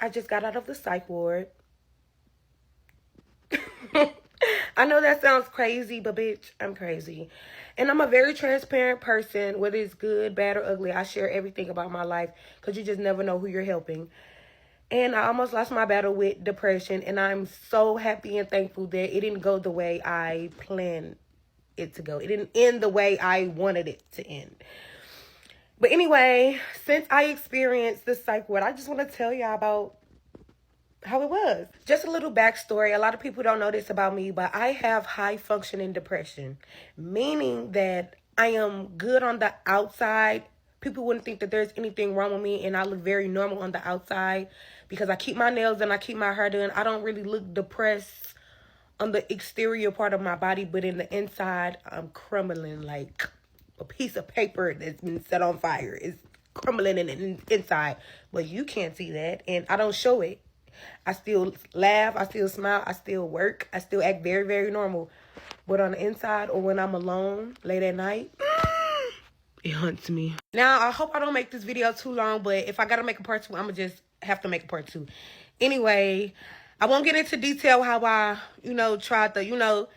I just got out of the psych ward. I know that sounds crazy, but bitch, I'm crazy. And I'm a very transparent person, whether it's good, bad, or ugly. I share everything about my life because you just never know who you're helping. And I almost lost my battle with depression, and I'm so happy and thankful that it didn't go the way I planned it to go. It didn't end the way I wanted it to end. But anyway, since I experienced the psych ward, I just want to tell y'all about how it was. Just a little backstory. A lot of people don't know this about me, but I have high functioning depression, meaning that I am good on the outside. People wouldn't think that there's anything wrong with me, and I look very normal on the outside because I keep my nails done, I keep my hair done. I don't really look depressed on the exterior part of my body, but in the inside, I'm crumbling like a piece of paper that's been set on fire. It's crumbling in the inside, but you can't see that, and I don't show it. I still laugh, I still smile, I still work, I still act very, very normal. But on the inside, or when I'm alone late at night, it haunts me. Now, I hope I don't make this video too long, but if I gotta make a part 2, I'm gonna just have to make a part 2. Anyway, I won't get into detail how I, tried to,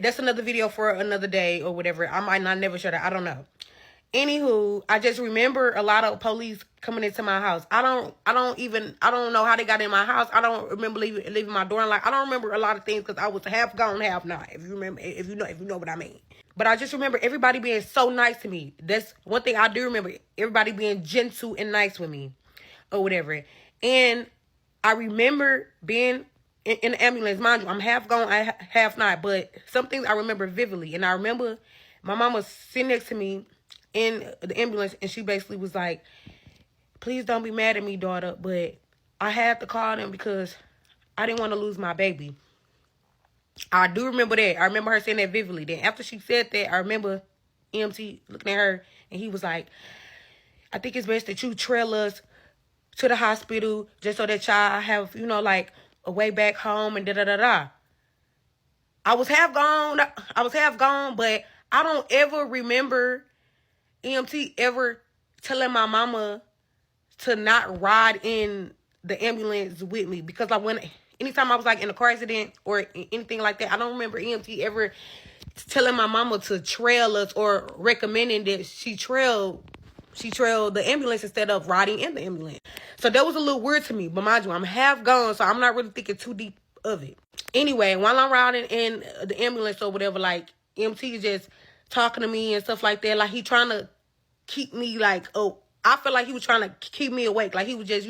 that's another video for another day or whatever. I might not never show that, I don't know. Anywho, I just remember a lot of police coming into my house. I don't know how they got in my house. I don't remember leaving my door unlocked. I don't remember a lot of things because I was half gone, half not. If you know what I mean. But I just remember everybody being so nice to me. That's one thing I do remember. Everybody being gentle and nice with me or whatever. And I remember being in the ambulance. Mind you, I'm half gone, half not. But some things I remember vividly. And I remember my mom was sitting next to me in the ambulance, and she basically was like, please don't be mad at me, daughter, but I had to call them because I didn't want to lose my baby. I do remember that. I remember her saying that vividly. Then after she said that, I remember EMT looking at her, and he was like, I think it's best that you trail us to the hospital just so that y'all have, a way back home and da-da-da-da. I was half gone, but I don't ever remember EMT ever telling my mama to not ride in the ambulance with me, because anytime I was in a car accident or anything like that, I don't remember EMT ever telling my mama to trail us or recommending that she trail the ambulance instead of riding in the ambulance. So that was a little weird to me, but mind you, I'm half gone, so I'm not really thinking too deep of it. Anyway, while I'm riding in the ambulance or whatever, EMT is just talking to me and stuff like that. He trying to keep me I feel like he was trying to keep me awake. He was just,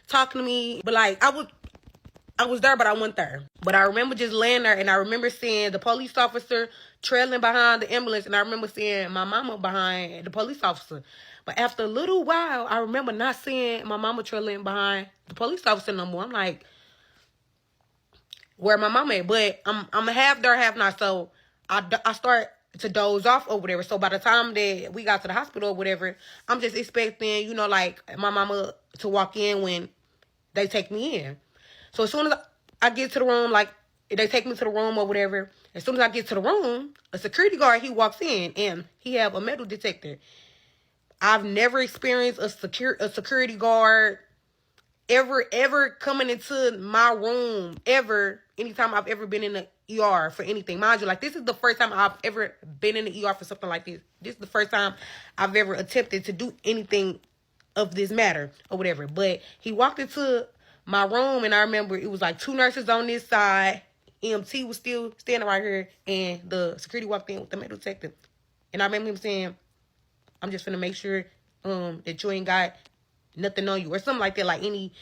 talking to me. But I was there, but I wasn't there. But I remember just laying there, and I remember seeing the police officer trailing behind the ambulance, and I remember seeing my mama behind the police officer. But after a little while, I remember not seeing my mama trailing behind the police officer no more. I'm like, where my mama at? But I'm half there, half not. So I start to doze off or whatever. So by the time that we got to the hospital or whatever, I'm just expecting, my mama to walk in when they take me in. So as soon as I get to the room, they take me to the room or whatever, as soon as I get to the room, a security guard, he walks in, and he have a metal detector. I've never experienced a security guard ever coming into my room, anytime I've ever been in the ER for anything. Mind you, this is the first time I've ever been in the ER for something like this. This is the first time I've ever attempted to do anything of this matter or whatever. But he walked into my room, and I remember it was 2 nurses on this side. EMT was still standing right here, and the security walked in with the metal detector. And I remember him saying, I'm just finna make sure that you ain't got nothing on you or something like that, any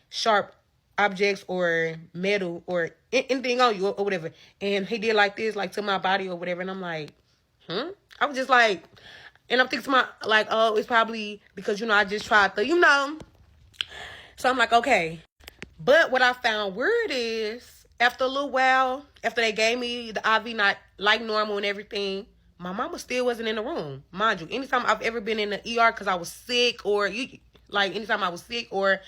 sharp objects or metal or anything on you or whatever. And he did this, to my body or whatever. And I'm like, I was just and I'm thinking to oh, it's probably because, I just tried to, So I'm like, okay. But what I found weird is, after a little while, after they gave me the IV, not like normal and everything, my mama still wasn't in the room. Mind you, anytime I've ever been in the ER because I was sick, or anytime I was sick or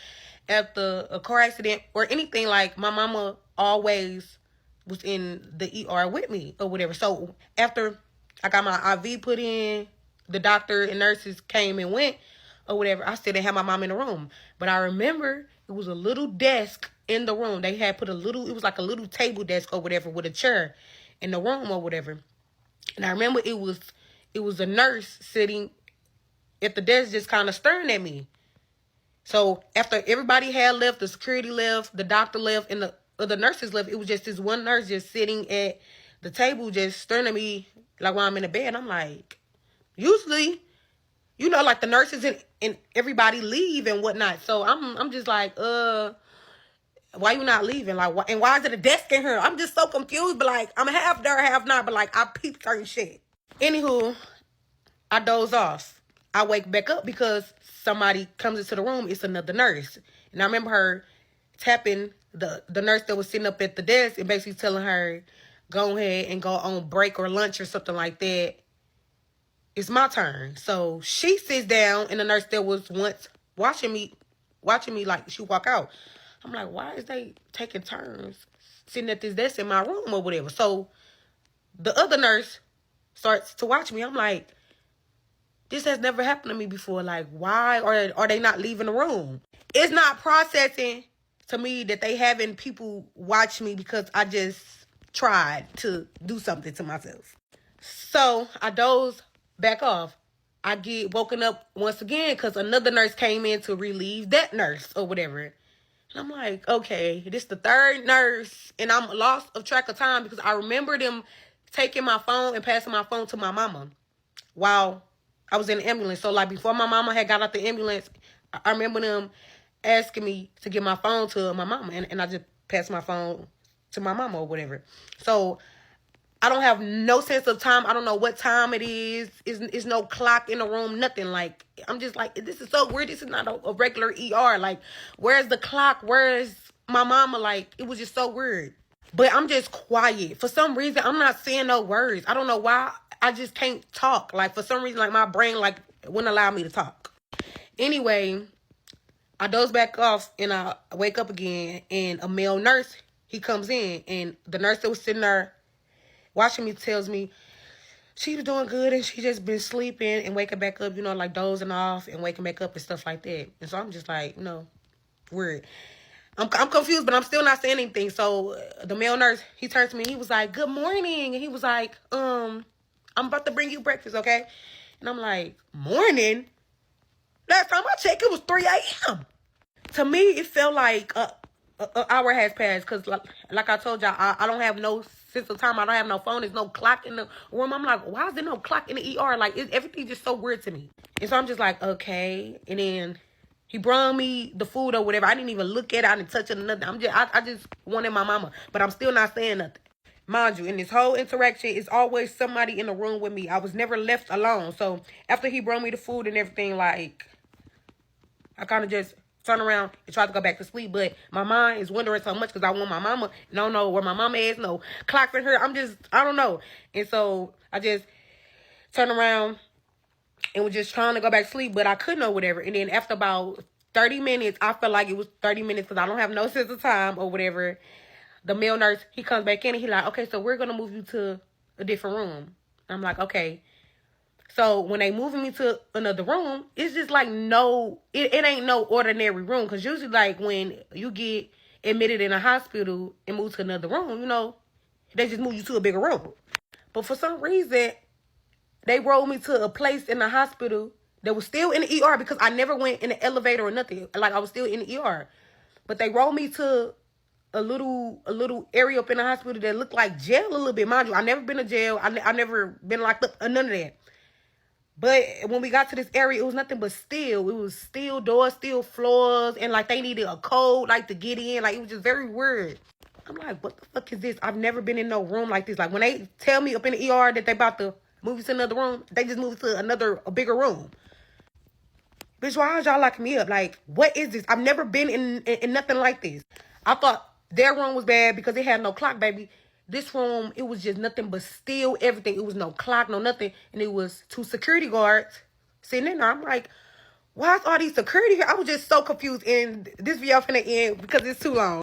after a car accident or anything, my mama always was in the ER with me or whatever. So after I got my IV put in, the doctor and nurses came and went or whatever, I still didn't have my mom in the room. But I remember It was a little desk in the room. They had put it was like a little table desk or whatever with a chair in the room or whatever. And I remember it was a nurse sitting at the desk just kind of staring at me. So after everybody had left, the security left, the doctor left, and the nurses left, it was just this one nurse just sitting at the table just staring at me like while I'm in the bed. I'm like, usually, you know, like the nurses and everybody leave and whatnot. So I'm just like, why you not leaving? Like, and why is it a desk in here? I'm just so confused. But like, I'm half there, half not. But like, I peep certain shit. Anywho, I doze off. I wake back up because somebody comes into the room. It's another nurse. And I remember her tapping the nurse that was sitting up at the desk and basically telling her, go ahead and go on break or lunch or something like that. It's my turn. So she sits down, and the nurse that was once watching me like she walk out. I'm like, why is they taking turns sitting at this desk in my room or whatever? So the other nurse starts to watch me. I'm like, this has never happened to me before. Like, why are they not leaving the room? It's not processing to me that they having people watch me because I just tried to do something to myself. So I doze back off. I get woken up once again because another nurse came in to relieve that nurse or whatever. And I'm like, okay, this is the third nurse, and I'm lost of track of time because I remember them taking my phone and passing my phone to my mama while I was in the ambulance. So, like, before my mama had got out the ambulance, I remember them asking me to give my phone to my mama, and I just passed my phone to my mama or whatever. So, I don't have no sense of time. I don't know what time it is. It's no clock in the room, nothing. Like, I'm just like, this is so weird. This is not a regular ER. Like, where's the clock? Where's my mama? Like, it was just so weird. But I'm just quiet. For some reason, I'm not saying no words. I don't know why. I just can't talk. Like, for some reason, like, my brain, like, wouldn't allow me to talk. Anyway, I doze back off, and I wake up again, and a male nurse, he comes in, and the nurse that was sitting there watching me tells me she was doing good and she just been sleeping and waking back up, you know, like dozing off and waking back up and stuff like that. And so I'm just like, you know, weird. I'm confused, but I'm still not saying anything. So the male nurse, he turns to me, he was like, good morning. And he was like, I'm about to bring you breakfast, okay? And I'm like, morning? Last time I checked, it was 3 a.m. To me, it felt like an hour has passed because, like I told y'all, I don't have no sense of time. I don't have no phone. There's no clock in the room. I'm like, why is there no clock in the ER? Like, everything's just so weird to me. And so I'm just like, okay. And then he brought me the food or whatever. I didn't even look at it. I didn't touch it or nothing. I just wanted my mama. But I'm still not saying nothing. Mind you, in this whole interaction, it's always somebody in the room with me. I was never left alone. So after he brought me the food and everything, like, I kind of just turn around and try to go back to sleep. But my mind is wondering so much because I want my mama. And I don't know where my mama is. No clock in her. I don't know. And so I just turned around and was just trying to go back to sleep. But I couldn't or whatever. And then after about 30 minutes, I felt like it was 30 minutes because I don't have no sense of time or whatever. The male nurse, he comes back in and he like, okay, so we're going to move you to a different room. I'm like, okay. So when they moving me to another room, it's just like it ain't no ordinary room. Because usually like when you get admitted in a hospital and move to another room, you know, they just move you to a bigger room. But for some reason, they rolled me to a place in the hospital that was still in the ER because I never went in the elevator or nothing. Like I was still in the ER. But they rolled me to a little area up in the hospital that looked like jail a little bit. Mind you, I never been to jail. I never been locked up, none of that. But when we got to this area, it was nothing but steel. It was steel doors, steel floors, and like they needed a code like to get in. Like it was just very weird. I'm like, what the fuck is this? I've never been in no room like this. Like when they tell me up in the ER that they about to move you to another room, they just move to a bigger room. Bitch, why is y'all locking me up? Like, what is this? I've never been in nothing like this. I thought their room was bad because it had no clock, baby. This room, it was just nothing but steel, everything. It was no clock, no nothing. And it was 2 security guards sitting in there. I'm like, why is all these security here? I was just so confused. And this video finna end because it's too long.